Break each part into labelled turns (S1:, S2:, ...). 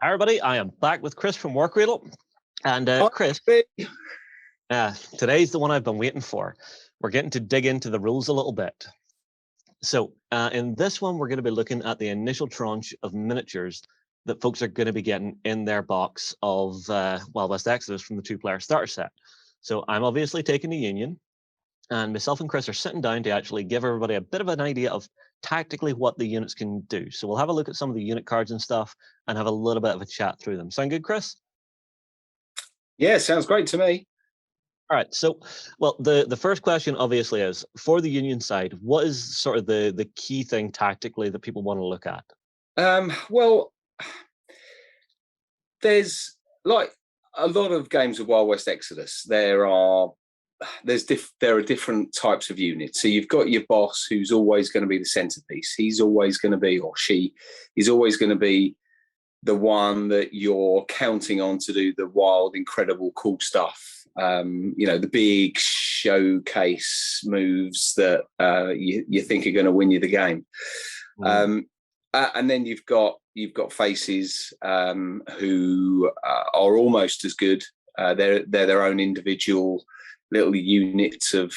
S1: Hi everybody, I am back with Chris from Warcradle. And Chris, today's the one I've been waiting for. We're getting to dig into the rules a little bit. So in this one, we're going to be looking at the initial tranche of miniatures that folks are going to be getting in their box of Wild West Exodus from the 2-player starter set. So I'm obviously taking the Union, and myself and Chris are sitting down to actually give everybody a bit of an idea of tactically what the units can do. So we'll have a look at some of the unit cards and stuff and have a little bit of a chat through them. Sound good, Chris?
S2: Yeah, sounds great to me.
S1: All right, so, well, the first question obviously is, for the Union side, what is sort of the key thing tactically that people want to look at?
S2: Well, there's like a lot of games of Wild West Exodus. There are different types of units. So you've got your boss, who's always going to be the centerpiece. He's always going to be, or she is always going to be, the one that you're counting on to do the wild, incredible, cool stuff. You know, the big showcase moves that you think are going to win you the game. And then you've got faces who are almost as good. They're their own individual little units of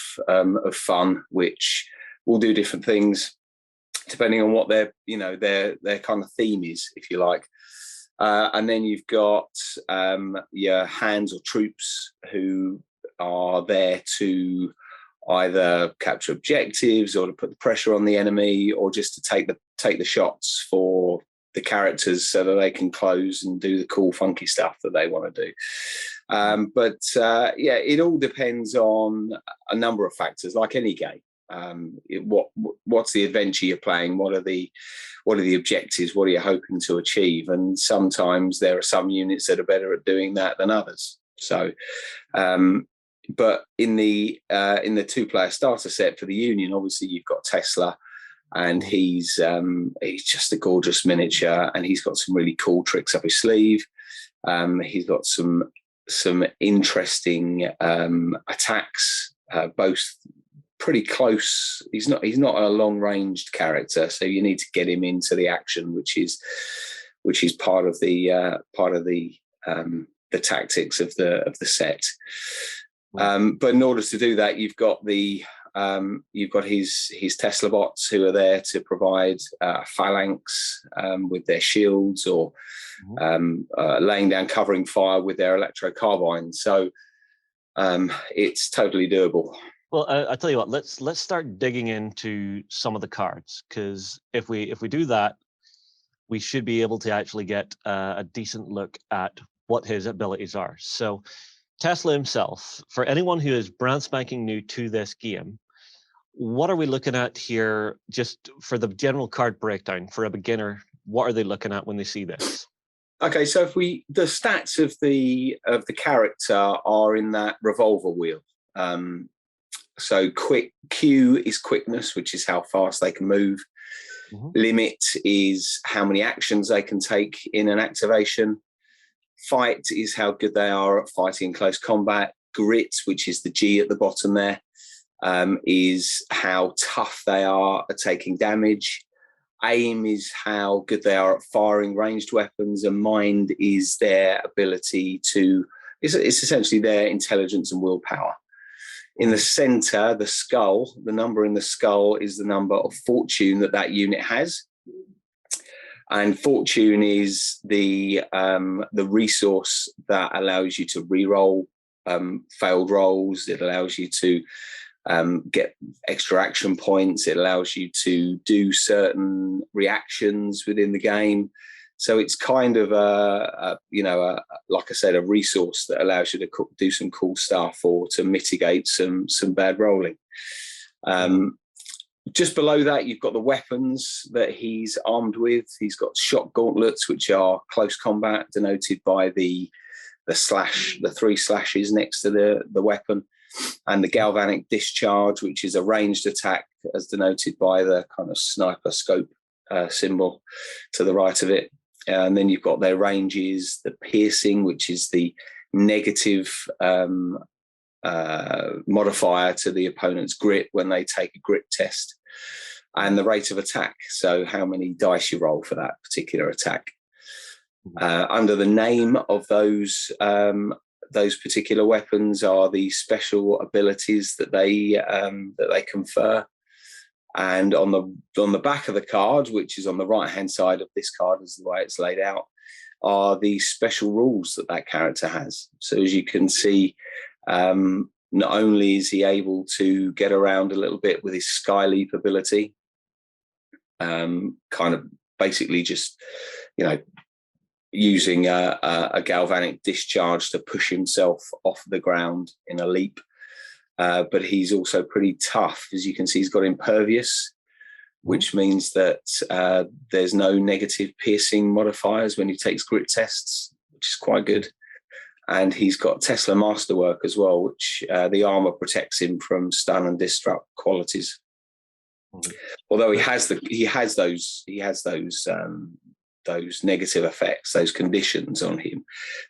S2: fun, which will do different things depending on what their kind of theme is, if you like. And then you've got your hands or troops who are there to either capture objectives or to put the pressure on the enemy, or just to take the shots for the characters so that they can close and do the cool, funky stuff that they want to do. But it all depends on a number of factors, like any game. What's the adventure you're playing? What are the objectives? What are you hoping to achieve? And sometimes there are some units that are better at doing that than others. So, but in the 2-player starter set for the Union, obviously you've got Tesla, and he's just a gorgeous miniature, and he's got some really cool tricks up his sleeve. He's got some interesting attacks, both pretty close. He's not a long-ranged character, so you need to get him into the action, which is part of the tactics of the set. But in order to do that, you've got his Teslabots, who are there to provide phalanx with their shields, or laying down covering fire with their electro carbines. So it's totally doable.
S1: Well, I tell you what, let's start digging into some of the cards, because if we do that, we should be able to actually get a decent look at what his abilities are. So Tesla himself, for anyone who is brand spanking new to this game, what are we looking at here, just for the general card breakdown for a beginner? What are they looking at when they see this?
S2: Okay, so the stats of the character are in that revolver wheel. So Q is quickness, which is how fast they can move. Limit is how many actions they can take in an activation. Fight is how good they are at fighting in close combat. Grit, which is the G at the bottom there, is how tough they are at taking damage. Aim is how good they are at firing ranged weapons, and mind is their ability to, it's essentially their intelligence and willpower. In the center, the skull, the number in the skull is the number of fortune that unit has. And fortune is the resource that allows you to re-roll failed rolls. It allows you to get extra action points. It allows you to do certain reactions within the game. So it's kind of like I said, a resource that allows you to do some cool stuff or to mitigate some bad rolling. Just below that, you've got the weapons that he's armed with. He's got shock gauntlets, which are close combat, denoted by the 3 slashes next to the weapon, and the galvanic discharge, which is a ranged attack, as denoted by the kind of sniper scope symbol to the right of it. And then you've got their ranges, the piercing, which is the negative modifier to the opponent's grit when they take a grit test, and the rate of attack, so how many dice you roll for that particular attack. Under the name of those particular weapons are the special abilities that they confer. And on the back of the card, which is on the right hand side of this card, is the way it's laid out, are the special rules that character has. So as you can see, not only is he able to get around a little bit with his sky leap ability, kind of basically just, using a galvanic discharge to push himself off the ground in a leap. But he's also pretty tough. As you can see, he's got impervious, which means that there's no negative piercing modifiers when he takes grit tests, which is quite good. And he's got Tesla Masterwork as well, which the armor protects him from stun and disrupt qualities. Although he has those negative effects, those conditions on him,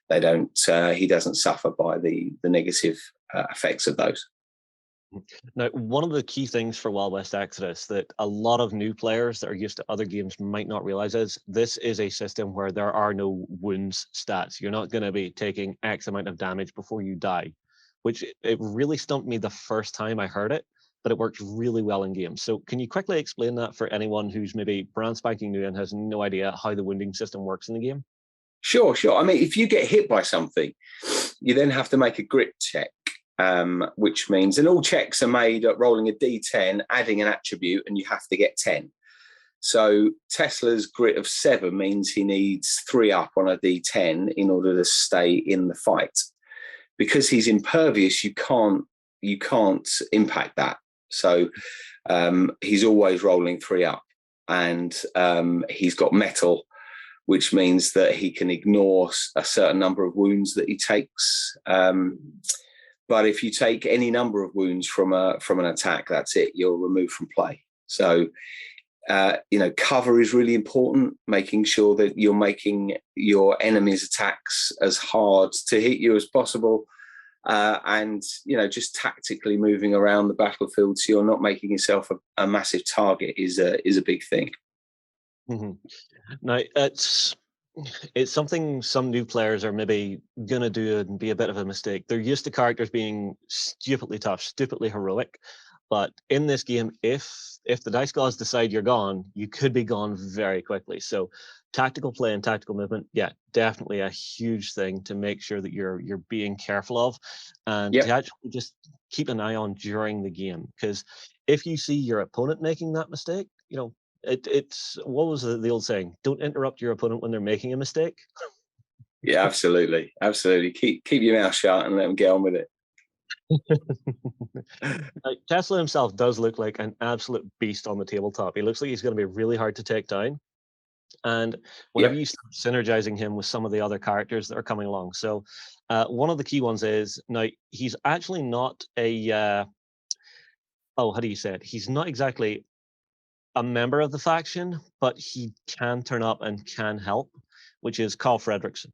S2: he doesn't suffer by the negative effects of those.
S1: Now, one of the key things for Wild West Exodus that a lot of new players that are used to other games might not realize is this is a system where there are no wounds stats. You're not going to be taking X amount of damage before you die, which it really stumped me the first time I heard it, but it works really well in games. So can you quickly explain that for anyone who's maybe brand spanking new and has no idea how the wounding system works in the game?
S2: Sure. I mean, if you get hit by something, you then have to make a grit check. Which means, and all checks are made at rolling a d10, adding an attribute, and you have to get 10. So Tesla's grit of 7 means he needs 3 up on a d10 in order to stay in the fight. Because he's impervious, you can't impact that. So he's always rolling 3 up, and he's got metal, which means that he can ignore a certain number of wounds that he takes. But if you take any number of wounds from an attack, that's it. You're removed from play. So, cover is really important, making sure that you're making your enemy's attacks as hard to hit you as possible. And, just tactically moving around the battlefield so you're not making yourself a massive target is a big thing.
S1: Mm-hmm. Now, it's something some new players are maybe going to do and be a bit of a mistake. They're used to characters being stupidly tough, stupidly heroic. But in this game, if the dice gods decide you're gone, you could be gone very quickly. So tactical play and tactical movement, yeah, definitely a huge thing to make sure that you're being careful of, and to actually just keep an eye on during the game. Because if you see your opponent making that mistake, it's what was the old saying? Don't interrupt your opponent when they're making a mistake.
S2: Yeah, absolutely. Keep your mouth shut and let them get on with it.
S1: Tesla himself does look like an absolute beast on the tabletop. He looks like he's going to be really hard to take down. And whenever you start synergizing him with some of the other characters that are coming along. So one of the key ones is, now he's actually not how do you say it? He's not exactly a member of the faction, but he can turn up and can help, which is Carl Fredrickson.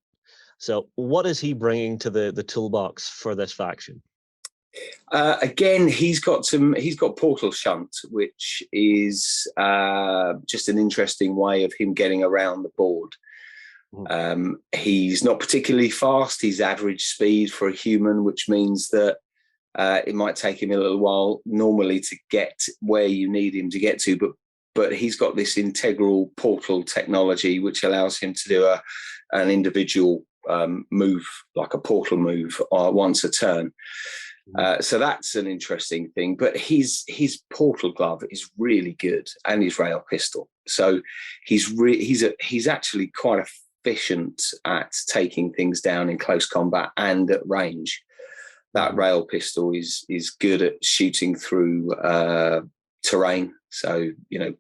S1: So what is he bringing to the toolbox for this faction?
S2: Again, he's got portal shunt, which is just an interesting way of him getting around the board. He's not particularly fast. He's average speed for a human, which means that it might take him a little while normally to get where you need him to get to, but he's got this integral portal technology which allows him to do an individual move, like a portal move, once a turn. So that's an interesting thing. But his portal glove is really good, and his rail pistol. So he's actually quite efficient at taking things down in close combat and at range. That rail pistol is good at shooting through terrain. So,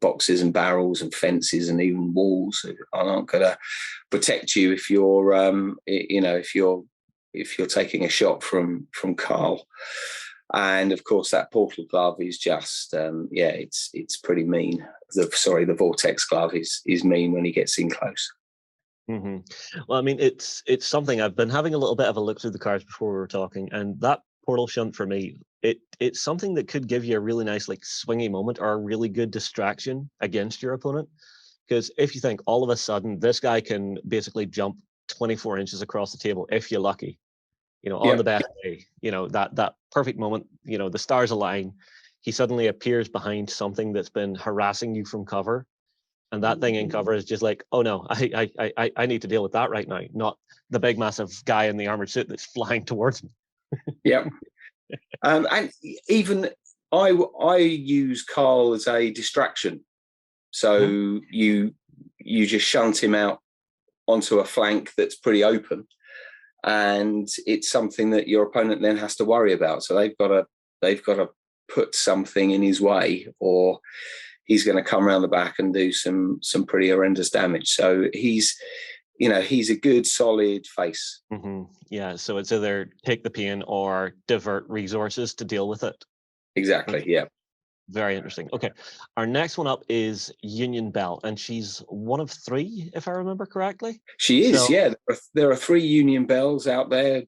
S2: boxes and barrels and fences and even walls aren't going to protect you if you're, if you're taking a shot from Carl. And of course, that portal glove is just, it's pretty mean. The vortex glove is mean when he gets in close.
S1: Mm-hmm. Well, I mean, it's something I've been having a little bit of a look through the cards before we were talking, and that portal shunt for me, it's something that could give you a really nice, like, swingy moment or a really good distraction against your opponent. Because if you think all of a sudden this guy can basically jump 24 inches across the table, if you're lucky, on the best day, that perfect moment, the stars align, he suddenly appears behind something that's been harassing you from cover. And that thing in cover is just like, oh no, I need to deal with that right now, not the big massive guy in the armored suit that's flying towards me.
S2: Yeah. And even I use Carl as a distraction. So you just shunt him out onto a flank that's pretty open, and it's something that your opponent then has to worry about. So they've got to put something in his way, or he's going to come around the back and do some pretty horrendous damage. So he's a good solid face.
S1: Yeah, so it's either take the pain or divert resources to deal with it.
S2: Exactly. Yeah.
S1: Very interesting. Okay, our next one up is Union Belle, and she's one of 3, if I remember correctly.
S2: She is. Yeah, there are 3 Union Belles out there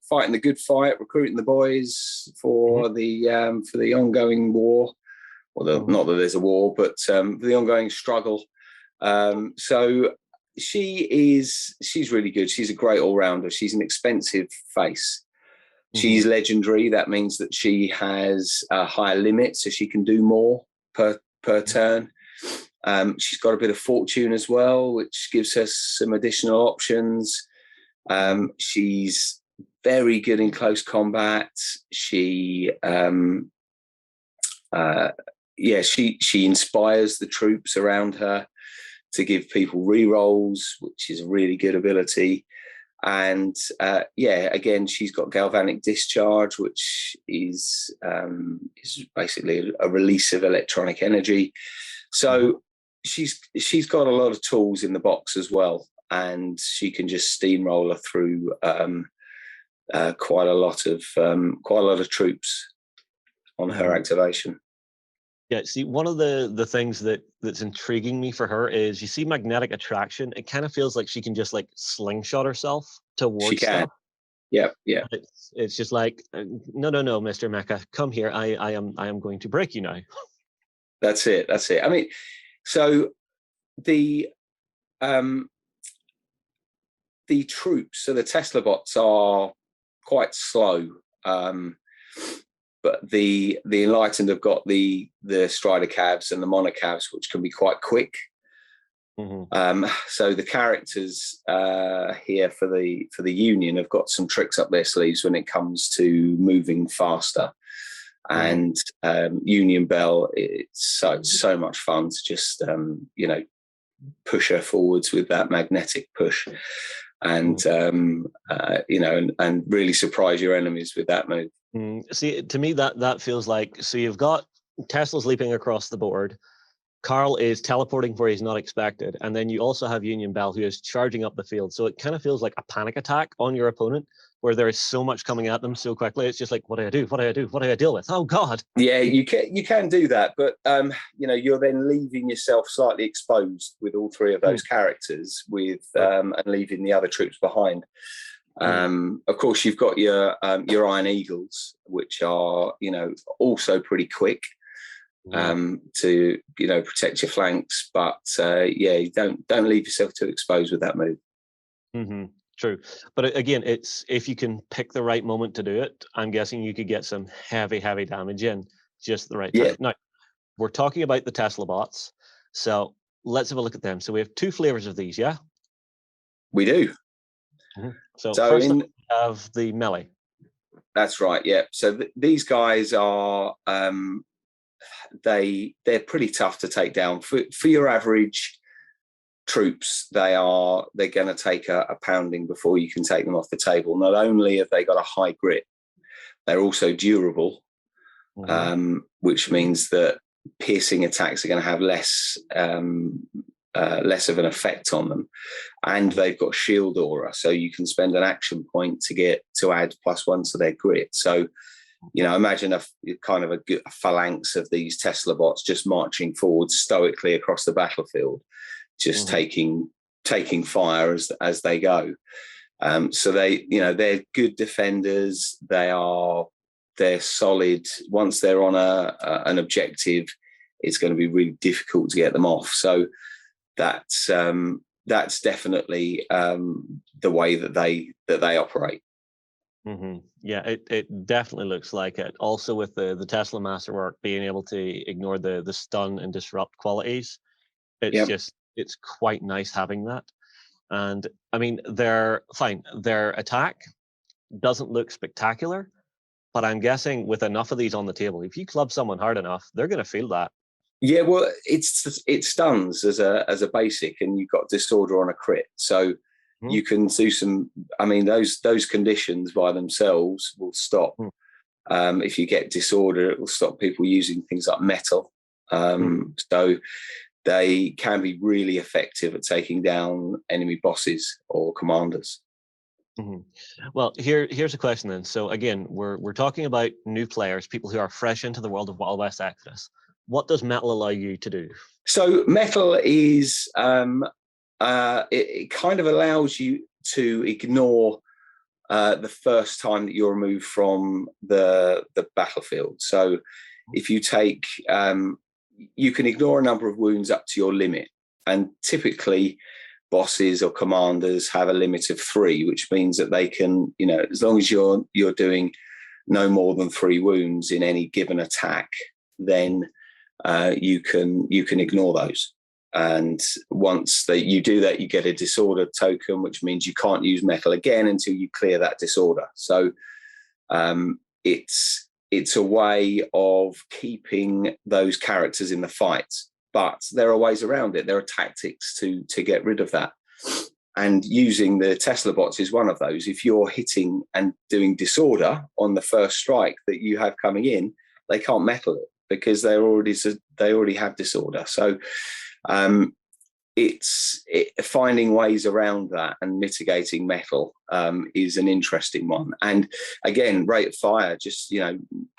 S2: fighting the good fight, recruiting the boys for the ongoing war. Well, not that there's a war, but the ongoing struggle. So she's really good. She's a great all-rounder. She's an expensive face. She's legendary. That means that she has a higher limit, so she can do more per turn. She's got a bit of fortune as well, which gives her some additional options. She's very good in close combat. She inspires the troops around her to give people re-rolls, which is a really good ability. And again, she's got galvanic discharge, which is basically a release of electronic energy. So she's got a lot of tools in the box as well, and she can just steamroller through quite a lot of troops on her activation.
S1: Yeah, see, one of the things that's intriguing me for her is, you see magnetic attraction. It kind of feels like she can just like slingshot herself towards
S2: she can.
S1: stuff.
S2: Yeah.
S1: It's just like, no, Mr. Mecha, come here. I am going to break you now.
S2: That's it. I mean, so the troops, so the Teslabots are quite slow. But the Enlightened have got the Strider cabs and the monocabs, which can be quite quick. So the characters here for the Union have got some tricks up their sleeves when it comes to moving faster. And Union Belle, it's so much fun to just push her forwards with that magnetic push, and and really surprise your enemies with that move.
S1: See, to me, that feels like, so you've got Tesla's leaping across the board, Carl is teleporting where he's not expected, and then you also have Union Belle, who is charging up the field. So it kind of feels like a panic attack on your opponent, where there is so much coming at them so quickly. It's just like, what do I do? What do I do? What do I deal with? Oh God!
S2: Yeah, you can do that, but you're then leaving yourself slightly exposed with all 3 of those characters, and leaving the other troops behind. Of course, you've got your Iron Eagles, which are also pretty quick to protect your flanks, but don't leave yourself too exposed with that move.
S1: True, but again, it's if you can pick the right moment to do it, I'm guessing you could get some heavy damage in just the right time. Now, we're talking about the Teslabots, so let's have a look at them. So we have 2 flavors of these, yeah?
S2: We do.
S1: So first we have the melee.
S2: That's right, yeah. So these guys are they're pretty tough to take down. For your average troops, they're going to take a pounding before you can take them off the table. Not only have they got a high grit, they're also durable, which means that piercing attacks are going to have less of an effect on them, and they've got shield aura, so you can spend an action point to add +1 to their grit. So imagine a phalanx of these Teslabots just marching forward stoically across the battlefield, just taking fire as they go. So they're good defenders. They're solid. Once they're on an objective, it's going to be really difficult to get them off. So that's definitely the way that they operate.
S1: Mm-hmm. Yeah, it definitely looks like it. Also, with the Tesla Masterwork being able to ignore the stun and disrupt qualities, it's quite nice having that. And I mean, they're fine. Their attack doesn't look spectacular, but I'm guessing with enough of these on the table, if you club someone hard enough, they're going to feel that.
S2: Yeah, well, it stuns as a basic, and you've got disorder on a crit, so you can do some. I mean, those conditions by themselves will stop. If you get disorder, it will stop people using things like metal. So they can be really effective at taking down enemy bosses or commanders.
S1: Well, here's a question then. So again, we're talking about new players, people who are fresh into the world of Wild West Exodus. What does metal allow you to do?
S2: So metal is it kind of allows you to ignore the first time that you're removed from the battlefield. So if you take, you can ignore a number of wounds up to your limit, and typically bosses or commanders have a limit of 3, which means that they can, as long as you're doing no more than 3 wounds in any given attack, then you can ignore those. And once that you do that, you get a disorder token, which means you can't use metal again until you clear that disorder. So it's a way of keeping those characters in the fight, but there are ways around it. There are tactics to get rid of that. And using the Teslabots is one of those. If you're hitting and doing disorder on the first strike that you have coming in, they can't metal it because they already have disorder. So it's finding ways around that and mitigating metal is an interesting one. And again, rate of fire, just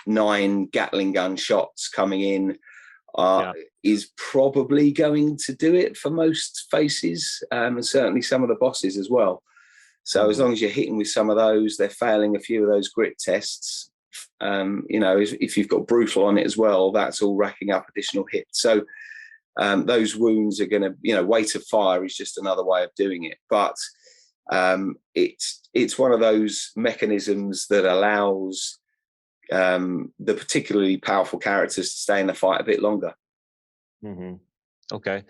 S2: 9 Gatling gun shots coming in is probably going to do it for most faces, and certainly some of the bosses as well. So as long as you're hitting with some of those, they're failing a few of those grit tests. If you've got brutal on it as well, that's all racking up additional hits. So those wounds are going to, weight of fire is just another way of doing it. But it's one of those mechanisms that allows the particularly powerful characters to stay in the fight a bit longer.
S1: Okay.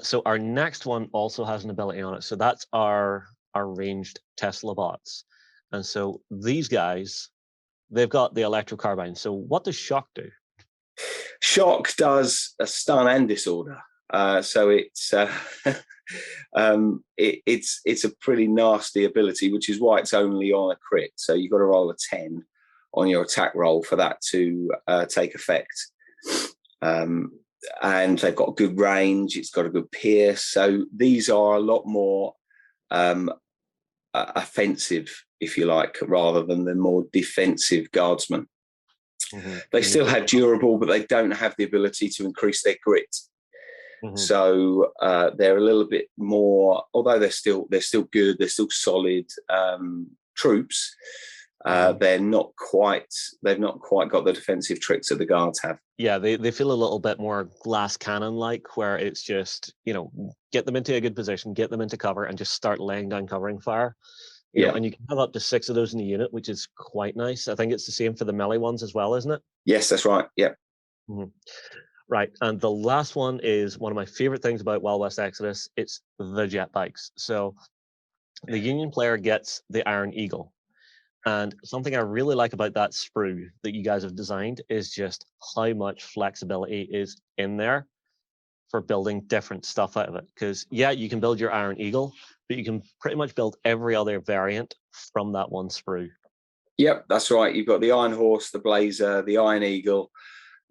S1: So our next one also has an ability on it. So that's our ranged Teslabots. And so these guys, they've got the electro carbine. So what does shock do?
S2: Shock does a stun and disorder. So it's it's a pretty nasty ability, which is why it's only on a crit. So you've got to roll a 10 on your attack roll for that to take effect. And they've got good range. It's got a good pierce. So these are a lot more offensive, if you like, rather than the more defensive guardsmen. They still have durable, but they don't have the ability to increase their grit. So they're a little bit more, although they're still good, they're still solid troops. They've not quite got the defensive tricks that the guards have. Yeah,
S1: they feel a little bit more glass cannon like, where it's just, get them into a good position, get them into cover, and just start laying down covering fire. You know, and you can have up to 6 of those in a unit, which is quite nice. I think it's the same for the melee ones as well, isn't it?
S2: Yes, that's right. Yeah.
S1: Right. And the last one is one of my favorite things about Wild West Exodus. It's the jetpacks. So the Union player gets the Iron Eagle. And something I really like about that sprue that you guys have designed is just how much flexibility is in there for building different stuff out of it. Because, you can build your Iron Eagle, but you can pretty much build every other variant from that one sprue.
S2: Yep, that's right. You've got the Iron Horse, the Blazer, the Iron Eagle,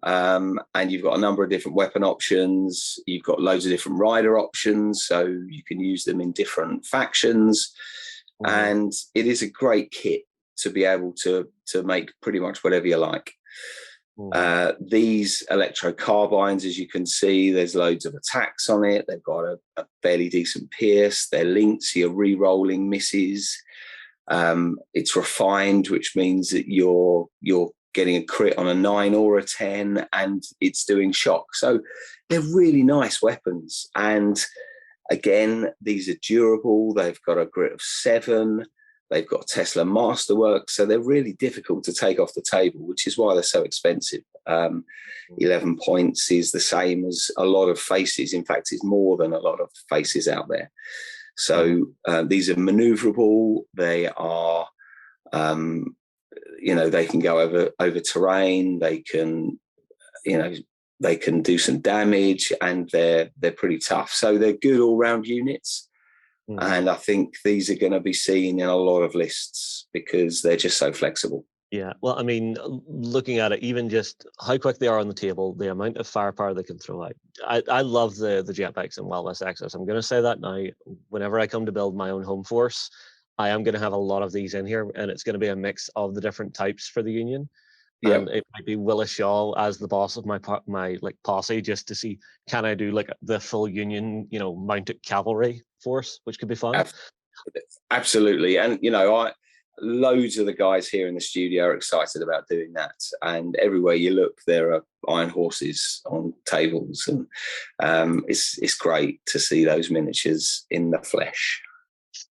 S2: and you've got a number of different weapon options. You've got loads of different rider options, so you can use them in different factions. And it is a great kit to be able to make pretty much whatever you like. These electro carbines, as you can see, there's loads of attacks on it. They've got a fairly decent pierce. They're linked, so you're re-rolling misses. It's refined, which means that your getting a crit on a 9 or a 10, and it's doing shock. So they're really nice weapons. And again, these are durable. They've got a grit of 7. They've got Tesla Masterwork. So they're really difficult to take off the table, which is why they're so expensive. 11 points is the same as a lot of faces. In fact, it's more than a lot of faces out there. So these are maneuverable. They are, they can go over terrain. They can, they can do some damage, and they're pretty tough. So they're good all-round units. And I think these are going to be seen in a lot of lists because they're just so flexible.
S1: Yeah, well, I mean, looking at it, even just how quick they are on the table, the amount of firepower they can throw out. I love the Jetpacks in Wild West Access. I'm going to say that now. Whenever I come to build my own home force, I am going to have a lot of these in here, and it's going to be a mix of the different types for the Union.
S2: Yeah,
S1: And it might be Willis Shaw as the boss of my like posse, just to see, can I do like the full Union, mounted cavalry force, which could be fun.
S2: Absolutely. And loads of the guys here in the studio are excited about doing that. And everywhere you look, there are iron horses on tables, and it's great to see those miniatures in the flesh.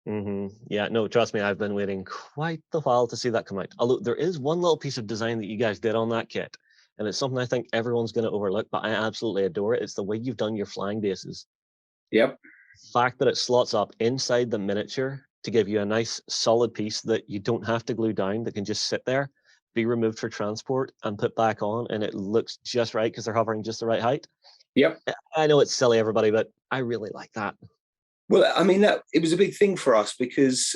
S1: Yeah, no, trust me, I've been waiting quite a while to see that come out. Although there is one little piece of design that you guys did on that kit, and it's something I think everyone's going to overlook, but I absolutely adore it. It's the way you've done your flying bases.
S2: Yep.
S1: The fact that it slots up inside the miniature to give you a nice solid piece that you don't have to glue down, that can just sit there, be removed for transport, and put back on, and it looks just right because they're hovering just the right height.
S2: Yep.
S1: I know it's silly, everybody, but I really like that.
S2: Well, I mean, it was a big thing for us because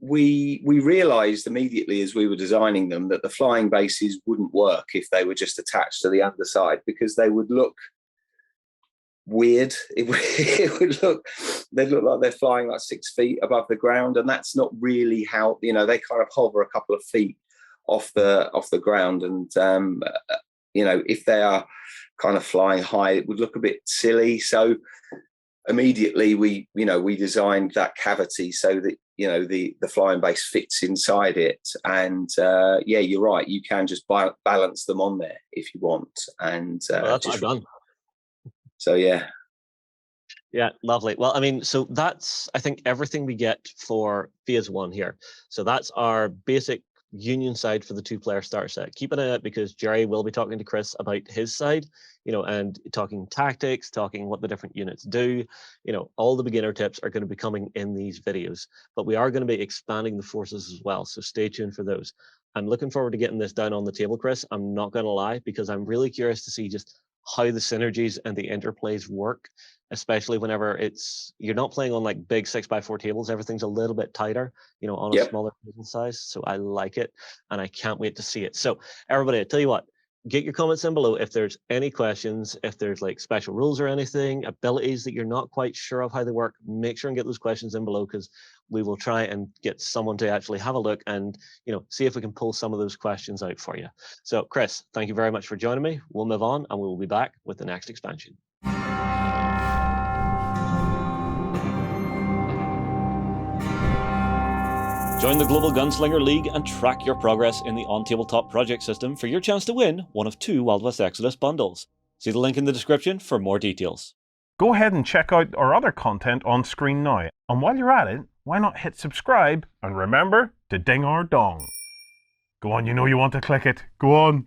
S2: we realised immediately as we were designing them that the flying bases wouldn't work if they were just attached to the underside, because they would look weird. They'd look like they're flying like 6 feet above the ground, and that's not really how, they kind of hover a couple of feet off the ground, and if they are kind of flying high, it would look a bit silly. So immediately we designed that cavity so that the flying base fits inside it, and you're right, you can just balance them on there if you want, and
S1: that's what I've done.
S2: So yeah,
S1: lovely. Well, I mean, so that's, I think, everything we get for phase 1 here. So that's our basic Union side for the 2-player starter set. Keep an eye out, because Jerry will be talking to Chris about his side, and talking tactics, talking what the different units do. All the beginner tips are going to be coming in these videos, but we are going to be expanding the forces as well. So stay tuned for those. I'm looking forward to getting this down on the table, Chris. I'm not going to lie, because I'm really curious to see just how the synergies and the interplays work, especially whenever you're not playing on like big 6x4 tables. Everything's a little bit tighter, on a smaller table size. So I like it, and I can't wait to see it. So everybody, I tell you what, get your comments in below if there's any questions, if there's like special rules or anything, abilities that you're not quite sure of how they work. Make sure and get those questions in below, because we will try and get someone to actually have a look and see if we can pull some of those questions out for you. So Chris, thank you very much for joining me. We'll move on, and we will be back with the next expansion. Join the Global Gunslinger League and track your progress in the OnTableTop project system for your chance to win one of 2 Wild West Exodus bundles. See the link in the description for more details.
S3: Go ahead and check out our other content on screen now. And while you're at it, why not hit subscribe, and remember to ding our dong. Go on, you know you want to click it. Go on.